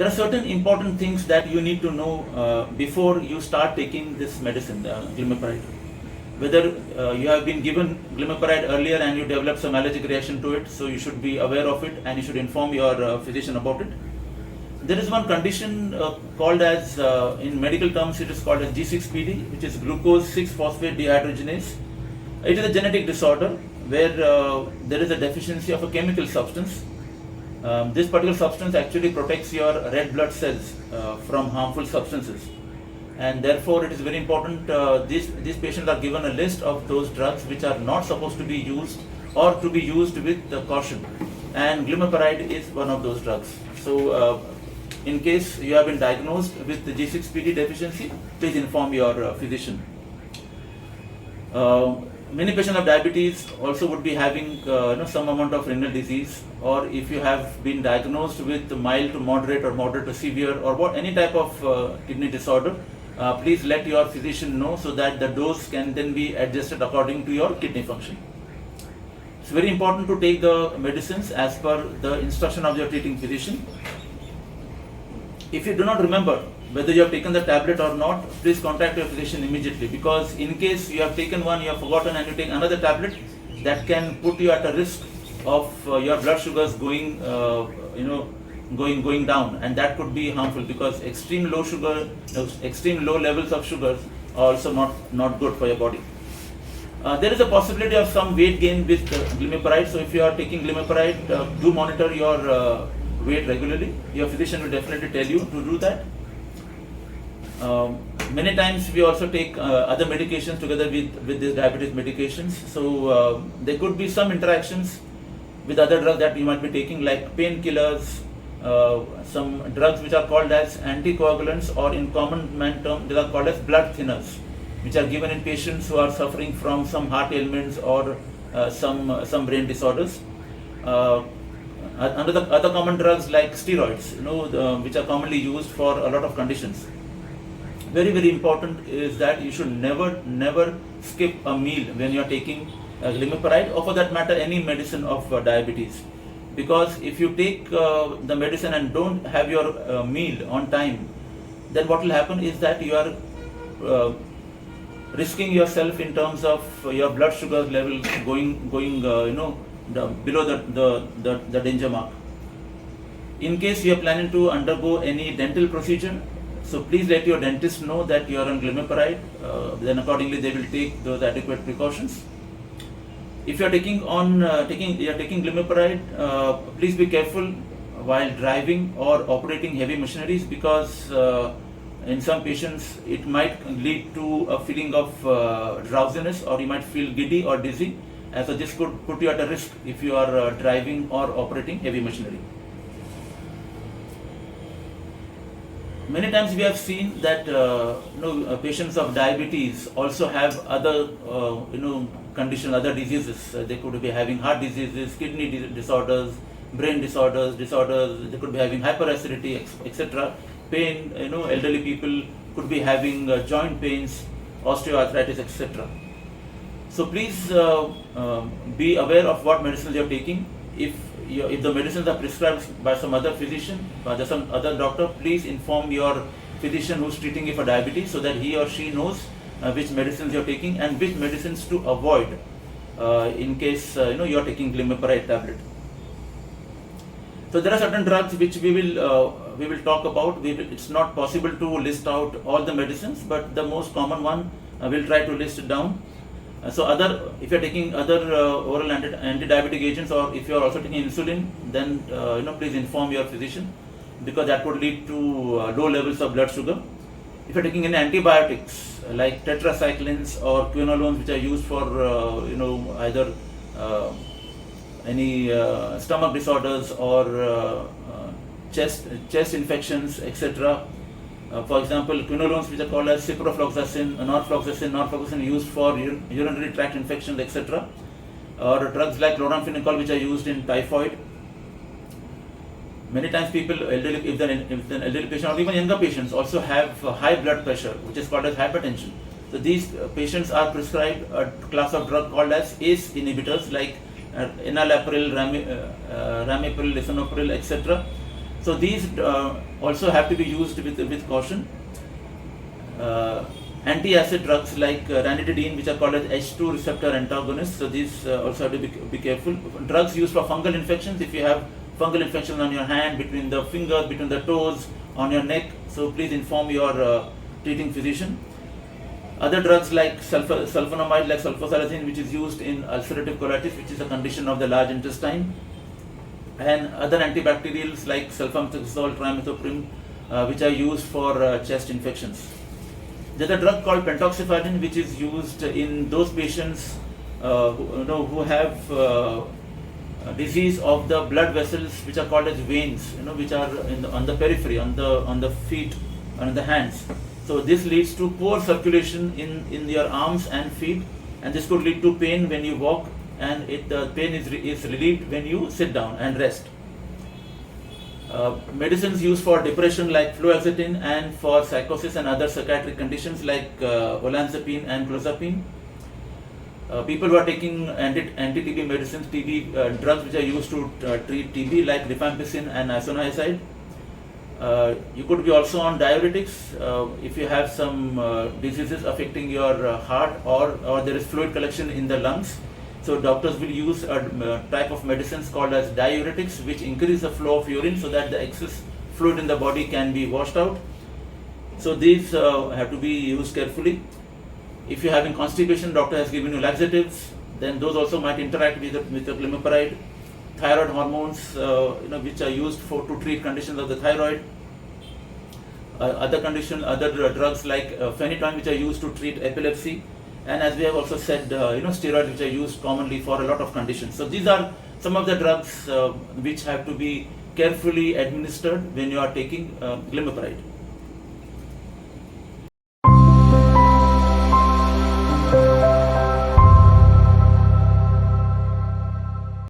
There are certain important things that you need to know before you start taking this medicine, Glimepiride. Whether you have been given Glimepiride earlier and you develop some allergic reaction to it, so you should be aware of it and you should inform your physician about it. There is one condition called as, in medical terms, it is called as G6PD, which is glucose 6-phosphate dehydrogenase. It is a genetic disorder where there is a deficiency of a chemical substance. This particular substance actually protects your red blood cells from harmful substances, and therefore it is very important. These patients are given a list of those drugs which are not supposed to be used or to be used with caution, and Glimepiride is one of those drugs. So in case you have been diagnosed with the G6PD deficiency, please inform your physician. Many patients of diabetes also would be having some amount of renal disease, or if you have been diagnosed with mild to moderate or moderate to severe or any type of kidney disorder, please let your physician know so that the dose can then be adjusted according to your kidney function. It's very important to take the medicines as per the instruction of your treating physician. If you do not remember whether you have taken the tablet or not, please contact your physician immediately, because in case you have taken one, you have forgotten, and you take another tablet, that can put you at a risk of your blood sugars going down, and that could be harmful, because extreme low levels of sugars are also not good for your body. There is a possibility of some weight gain with Glimepiride, so if you are taking Glimepiride, do monitor your weight regularly. Your physician will definitely tell you to do that. Many times we also take other medications together with these diabetes medications, so there could be some interactions with other drugs that you might be taking, like painkillers, some drugs which are called as anticoagulants, or in common man term they are called as blood thinners, which are given in patients who are suffering from some heart ailments or some brain disorders. Other common drugs like steroids, which are commonly used for a lot of conditions. Very, very important is that you should never skip a meal when you are taking Glimepiride, or for that matter any medicine of diabetes, because if you take the medicine and don't have your meal on time, then what will happen is that you are risking yourself in terms of your blood sugar level going below the danger mark. In case you are planning to undergo any dental procedure, so please let your dentist know that you are on Glimepiride. Then accordingly they will take those adequate precautions. If you are taking Glimepiride, please be careful while driving or operating heavy machineries, because in some patients it might lead to a feeling of drowsiness, or you might feel giddy or dizzy, and so this could put you at a risk if you are driving or operating heavy machinery. Many times we have seen that patients of diabetes also have other conditions, other diseases. They could be having heart diseases, kidney disorders, brain disorders. They could be having hyperacidity, etc. Pain. Elderly people could be having joint pains, osteoarthritis, etc. So please be aware of what medicines you are taking. If the medicines are prescribed by some other physician, by some other doctor, please inform your physician who is treating you for diabetes, so that he or she knows which medicines you are taking and which medicines to avoid in case you are taking Glimepiride tablet. So there are certain drugs which we will talk about. It's not possible to list out all the medicines, but the most common one we'll try to list it down. So if you are taking other oral anti-diabetic agents, or if you are also taking insulin, then please inform your physician, because that could lead to low levels of blood sugar. If you are taking any antibiotics like tetracyclines or quinolones, which are used for either any stomach disorders or chest infections, etc. For example, quinolones which are called as ciprofloxacin, norfloxacin used for urinary tract infections, etc. Or drugs like chloramphenicol, which are used in typhoid. Many times if the elderly patient or even younger patients also have high blood pressure, which is called as hypertension. So these patients are prescribed a class of drug called as ACE inhibitors like enalapril, ramipril, lisinopril, etc. So these also have to be used with caution. Anti-acid drugs like ranitidine, which are called as H2 receptor antagonists, so these also have to be careful. Drugs used for fungal infections, if you have fungal infections on your hand, between the fingers, between the toes, on your neck, so please inform your treating physician. Other drugs like sulfonamide, like sulfasalazine, which is used in ulcerative colitis, which is a condition of the large intestine, and other antibacterials like sulfamethoxazole, trimethoprim, which are used for chest infections. There's a drug called pentoxifadine, which is used in those patients who have disease of the blood vessels, which are called as veins, which are on the periphery, on the feet, on the hands. So this leads to poor circulation in your arms and feet, and this could lead to pain when you walk, and the pain is relieved when you sit down and rest. Medicines used for depression like fluoxetine, and for psychosis and other psychiatric conditions like olanzapine and clozapine. People who are taking anti-TB medicines, TB drugs which are used to treat TB like rifampicin and isoniazid. You could be also on diuretics if you have some diseases affecting your heart, or there is fluid collection in the lungs. So doctors will use a type of medicines called as diuretics, which increase the flow of urine so that the excess fluid in the body can be washed out. So these have to be used carefully. If you're having constipation, doctor has given you laxatives, then those also might interact with the glimepiride. Thyroid hormones, which are used to treat conditions of the thyroid. Other drugs like phenytoin, which are used to treat epilepsy. And as we have also said, steroids, which are used commonly for a lot of conditions. So these are some of the drugs which have to be carefully administered when you are taking glimepiride.